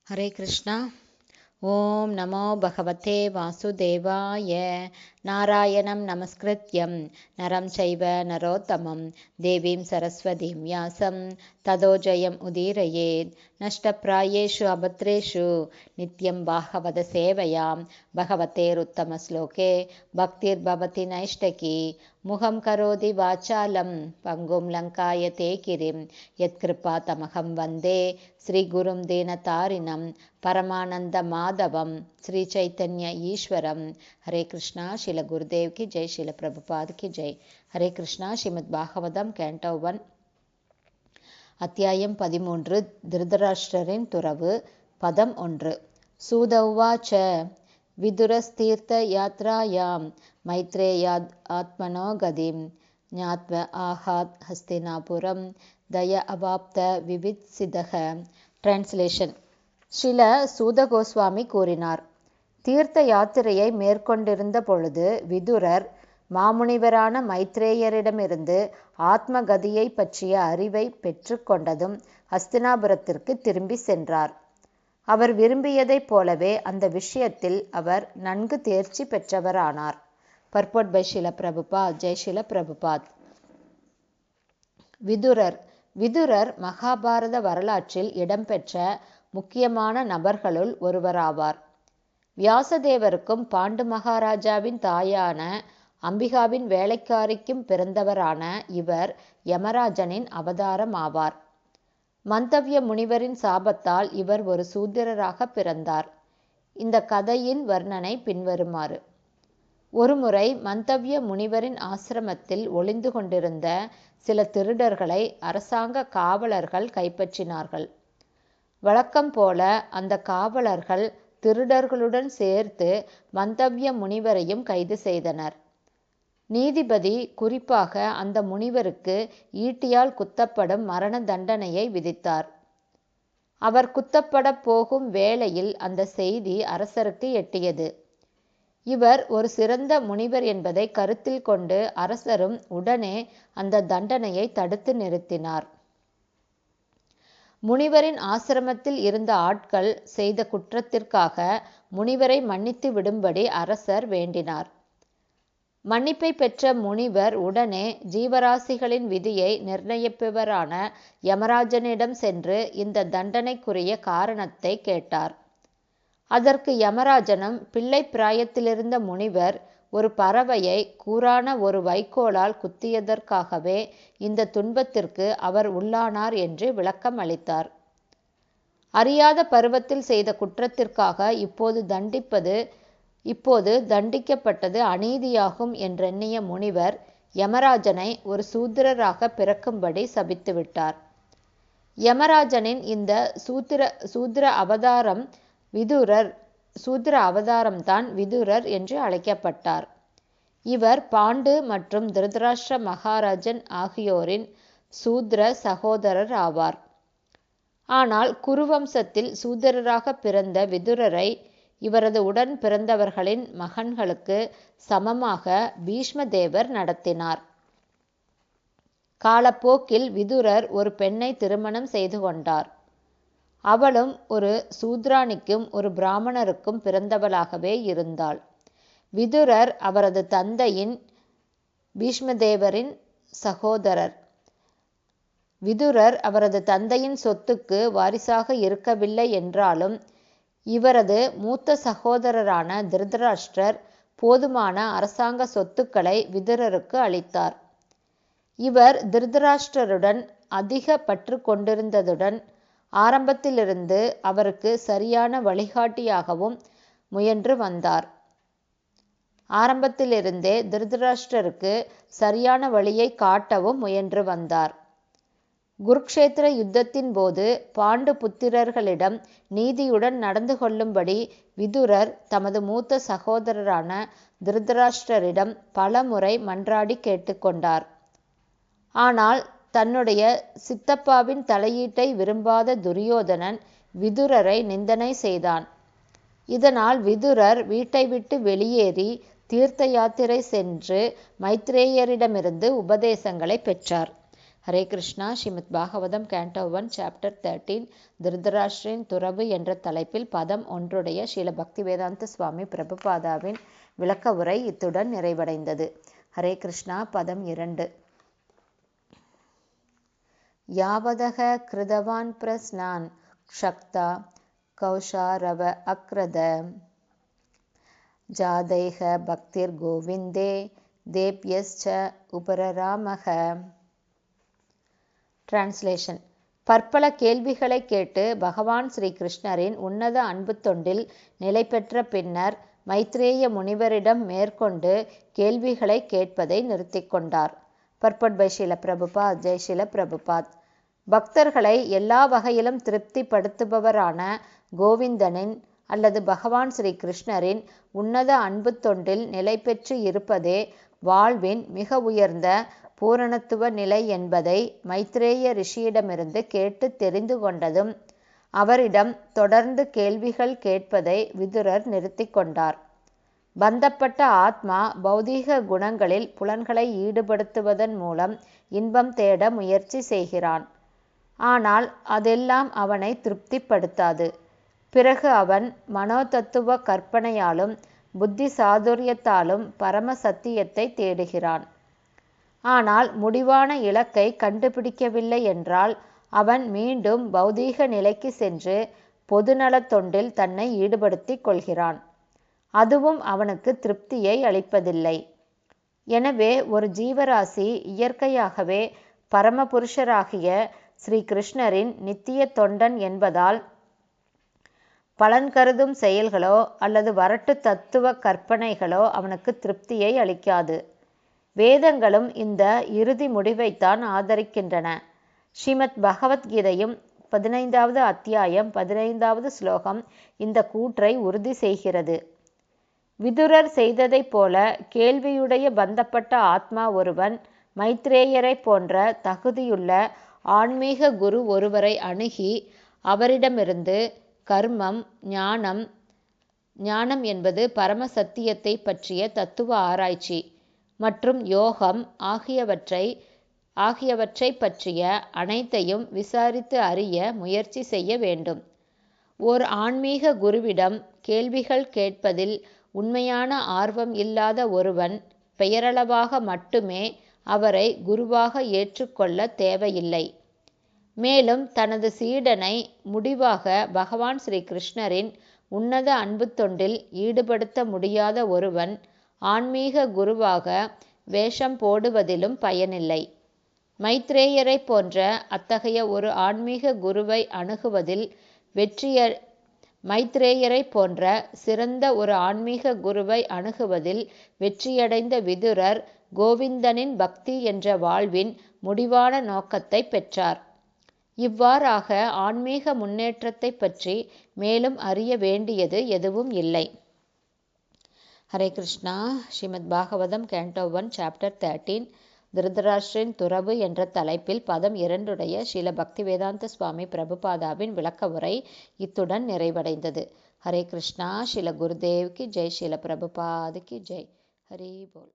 हरे कृष्णा। ओम नमो भगवते वासुदेवाय। नारायणं नमस्कृत्यं नरं चैव नरोत्तमं देवीं सरस्वतीं व्यासं ततो जयम् उदीरयेत्। नष्टप्रायेषु अभद्रेषु नित्यं भागवत सेवयां भगवतेरुत्तमश्लोके भक्तिर्भवति नैष्टकी। मुखं करोति वाचालं पङ्गुं लङ्कायते गिरिं यत्कृपातमहं वन्दे श्रीगुरुं दीनतारिणं परमानंद माधवम श्री चैतन्य ईश्वरम। हरे कृष्णा। शिल गुरुदेव की जय, शिल प्रभुपाद की जय। हरे कृष्णा। श्रीमद् பாகவதம் கேண்டோ 1 அத்தியாயம் 13 திருதராஷ்டிரரின் துறவு. பதம் 1. சூத உவாச்ச விதுரஸ்தீர்த்த யாத்ராயாம் மைத்ரேயாத் ஆத்மனோ கதிம் ஞாத்வ ஆஹாத் ஹஸ்தினாபுரம் தய அவாப்த விவித்சிதக. டிரான்ஸ்லேஷன். ஸ்ரீல சூத கோஸ்வாமி கூறினார், தீர்த்த யாத்திரையை மேற்கொண்டிருந்த பொழுது விதுரர் மாமுனிவரான மைத்ரேயரிடமிருந்து ஆத்மகதியை பற்றிய அறிவை பெற்று கொண்டதும் ஹஸ்தினாபுரத்திற்கு திரும்பி சென்றார். அவர் விரும்பியதைப் போலவே அந்த விஷயத்தில் அவர் நன்கு தேர்ச்சி பெற்றவரானார். பர்போட் பை ஷில பிரபுபாத். ஜெய் ஷில பிரபுபாத். விதுரர் மகாபாரத வரலாற்றில் இடம்பெற்ற முக்கியமான நபர்களுள் ஒருவராவார். வியாசதேவருக்கும் பாண்டு மகாராஜாவின் தாயான அம்பிகாவின் வேலைக்காரிக்கும் பிறந்தவரான இவர் யமராஜனின் அவதாரம் ஆவார். மந்தவ்ய முனிவரின் சாபத்தால் இவர் ஒரு சூத்திரராக பிறந்தார். இந்த கதையின் வர்ணனை பின்வருமாறு. ஒருமுறை மந்தவ்ய முனிவரின் ஆசிரமத்தில் ஒளிந்து கொண்டிருந்த சில திருடர்களை அரசாங்க காவலர்கள் கைப்பற்றினார்கள். வழக்கம் போல அந்த காவலர்கள் திருடர்களுடன் சேர்த்து மந்தவ்ய முனிவரையும் கைது செய்தனர். நீதிபதி குறிப்பாக அந்த முனிவருக்கு ஈட்டியால் குத்தப்படும் மரண தண்டனையை விதித்தார். அவர் குத்தப்பட போகும் வேளையில் அந்த செய்தி அரசருக்கு எட்டியது. இவர் ஒரு சிறந்த முனிவர் என்பதை கருத்தில் கொண்டு அரசரும் உடனே அந்த தண்டனையை தடுத்து நிறுத்தினார். முனிவரின் ஆசிரமத்தில் இருந்த ஆட்கள் செய்த குற்றத்திற்காக முனிவரை மன்னித்து விடும்படி அரசர் வேண்டினார். மன்னிப்பை பெற்ற முனிவர் உடனே ஜீவராசிகளின் விதியை நிர்ணயிப்பவரான யமராஜனிடம் சென்று இந்த தண்டனைக்குரிய காரணத்தை கேட்டார். அதற்கு யமராஜனும் பிள்ளை பிராயத்திலிருந்த முனிவர் ஒரு பறவையை கூரான ஒரு வைக்கோலால் குத்தியதற்காகவே இந்த துன்பத்திற்கு அவர் உள்ளானார் என்று விளக்கம் அளித்தார். அறியாத பருவத்தில் செய்த குற்றத்திற்காக இப்போது தண்டிக்கப்பட்டது அநீதியாகும் என்றெண்ணிய முனிவர் யமராஜனை ஒரு சூத்திரராக பிறக்கும்படி சபித்துவிட்டார். யமராஜனின் இந்த சூத்திர அவதாரம்தான் விதுரர் என்று அழைக்கப்பட்டார். இவர் பாண்டு மற்றும் திருதராஷ்டிர மகாராஜன் ஆகியோரின் சூத்திர சகோதரர் ஆவார். ஆனால் குருவம்சத்தில் சூத்திரராக பிறந்த விதுரரை இவரது உடன் பிறந்தவர்களின் மகன்களுக்கு சமமாக பீஷ்மதேவர் நடத்தினார். காலப்போக்கில் விதுரர் ஒரு பெண்ணை திருமணம் செய்து கொண்டார். அவளும் ஒரு சூத்ராணிக்கும் ஒரு பிராமணருக்கும் பிறந்தவளாகவே இருந்தாள். விதுரர் அவரது தந்தையின் பீஷ்மதேவரின் சகோதரர். விதுரர் அவரது தந்தையின் சொத்துக்கு வாரிசாக இருக்கவில்லை என்றாலும் இவரது மூத்த சகோதரரான திருதராஷ்டிரர் போதுமான அரசாங்க சொத்துக்களை விதுரருக்கு அளித்தார். இவர் திருதராஷ்டிரருடன் அதிக பற்று கொண்டிருந்ததுடன் ஆரம்பத்திலிருந்து அவருக்கு சரியான வழிகாட்டியாகவும் முயன்று வந்தார். ஆரம்பத்திலிருந்தே திருதராஷ்டிரருக்கு சரியான வழியை காட்டவும் முயன்று வந்தார். குருக்ஷேத்திர யுத்தத்தின் போது பாண்டு புத்திரர்களிடம் நீதியுடன் நடந்து கொள்ளும்படி விதுரர் தமது மூத்த சகோதரரான திருதராஷ்டிரரிடம் பல முறை மன்றாடி கேட்டுக்கொண்டார். ஆனால் தன்னுடைய சித்தப்பாவின் தலையீட்டை விரும்பாத துரியோதனன் விதுரரை நிந்தனை செய்தான். இதனால் விதுரர் வீட்டை விட்டு வெளியேறி தீர்த்த யாத்திரை சென்று மைத்ரேயரிடமிருந்து உபதேசங்களை பெற்றார். ஹரே கிருஷ்ணா. ஸ்ரீமத் பாகவதம் கேண்டோ 1 சாப்டர் 13 திருதராஷ்டிரன் துறவு என்ற தலைப்பில் பதம் 1 ஸ்ரீல பக்திவேதாந்த சுவாமி பிரபுபாதாவின் விளக்க உரை இத்துடன் நிறைவடைந்தது. ஹரே கிருஷ்ணா. பதம் 2. யாவதக கிருதவான் பிரஸ்னான் க்ஷக்தா கௌஷாரவ அக்ரத ஜாதைக பக்திர் கோவிந்தே தேப்யஸ்ச உபரராமக. டிரான்ஸ்லேஷன். பற்பல கேள்விகளை கேட்டு பகவான் ஸ்ரீ கிருஷ்ணரின் உன்னத அன்பு தொண்டில் நிலை பெற்ற பின்னர் மைத்ரேய முனிவரிடம் மேற்கொண்டு கேள்விகளை கேட்பதை நிறுத்திக் கொண்டார். Purport by Srila Prabhupada. ஜெய் ஸ்ரீல பிரபுபாத். பக்தர்களை எல்லா வகையிலும் திருப்திப்படுத்துபவரான கோவிந்தனின் அல்லது பகவான் ஸ்ரீ கிருஷ்ணரின் உன்னத அன்பு தொண்டில் நிலை பெற்று இருப்பதே வாழ்வின் மிக உயர்ந்த பூரணத்துவ நிலை என்பதை மைத்ரேய ரிஷியிடமிருந்து கேட்டு தெரிந்து கொண்டதும் அவரிடம் தொடர்ந்து கேள்விகள் கேட்பதை விதுரர் நிறுத்தி கொண்டார். பந்தப்பட்ட ஆத்மா பௌதீக குணங்களில் புலன்களை ஈடுபடுத்துவதன் மூலம் இன்பம் தேட முயற்சி செய்கிறான். ஆனால் அதெல்லாம் அவனை திருப்திப்படுத்தாது. பிறகு அவன் மனோதத்துவ கற்பனையாலும் புத்தி சாதுரியத்தாலும் பரம சத்தியத்தை தேடுகிறான். ஆனால் முடிவான இலக்கை கண்டுபிடிக்கவில்லை என்றால் அவன் மீண்டும் பௌதீக நிலைக்கு சென்று பொதுநலத் தொண்டில் தன்னை ஈடுபடுத்திக் கொள்கிறான். அதுவும் அவனுக்கு திருப்தியை அளிப்பதில்லை. எனவே ஒரு ஜீவராசி இயற்கையாகவே பரமபுருஷராகிய ஸ்ரீ கிருஷ்ணரின் நித்திய தொண்டன் என்பதால் பலன் கருதும் செயல்களோ அல்லது வரட்டு தத்துவ கற்பனைகளோ அவனுக்கு திருப்தியை அளிக்காது. வேதங்களும் இந்த இறுதி முடிவைத்தான் ஆதரிக்கின்றன. ஸ்ரீமத் பகவத்கீதையும் 15வது அத்தியாயம் 15வது ஸ்லோகம் இந்த கூற்றை உறுதி செய்கிறது. விதுரர் செய்ததைப் போல கேள்வியுடைய பந்தப்பட்ட ஆத்மா ஒருவன் மைத்ரேயரை போன்ற தகுதியுள்ள ஆன்மீக குரு ஒருவரை அணுகி அவரிடமிருந்து கர்மம், ஞானம் என்பது பரம சத்தியத்தை பற்றிய தத்துவ ஆராய்ச்சி மற்றும் யோகம் ஆகியவற்றை பற்றிய அனைத்தையும் விசாரித்து அறிய முயற்சி செய்ய வேண்டும். ஓர் ஆன்மீக குருவிடம் கேள்விகள் கேட்பதில் உண்மையான ஆர்வம் இல்லாத ஒருவன் பெயரளவாக மட்டுமே அவரை குருவாக ஏற்றுக்கொள்ள தேவையில்லை. மேலும் தனது சீடனை முடிவாக பகவான் ஸ்ரீ கிருஷ்ணரின் உன்னத அன்பு தொண்டில் ஈடுபடுத்த முடியாத ஒருவன் ஆன்மீக குருவாக வேஷம் போடுவதிலும் பயனில்லை. மைத்ரேயரை போன்ற அத்தகைய ஒரு ஆன்மீக குருவை அணுகுவதில் மைத்ரேயரை போன்ற சிறந்த ஒரு ஆன்மீக குருவை அணுகுவதில் வெற்றியடைந்த விதுரர் கோவிந்தனின் பக்தி என்ற வாழ்வின் முடிவான நோக்கத்தை பெற்றார். இவ்வாறாக ஆன்மீக முன்னேற்றத்தை பற்றி மேலும் அறிய வேண்டியது எதுவும் இல்லை. ஹரே கிருஷ்ணா. ஸ்ரீமத் பாகவதம் கேண்டோ 1 சாப்டர் 13 திருதராஷ்டிரன் துறவு என்ற தலைப்பில் பதம் 2 ஸ்ரீல பக்திவேதாந்த சுவாமி பிரபுபாதாவின் விளக்க உரை இத்துடன் நிறைவடைந்தது. ஹரே கிருஷ்ணா. ஸ்ரீல குருதேவ் கி ஜெய். ஸ்ரீல பிரபுபாத் கி ஜெய். ஹரி போல்.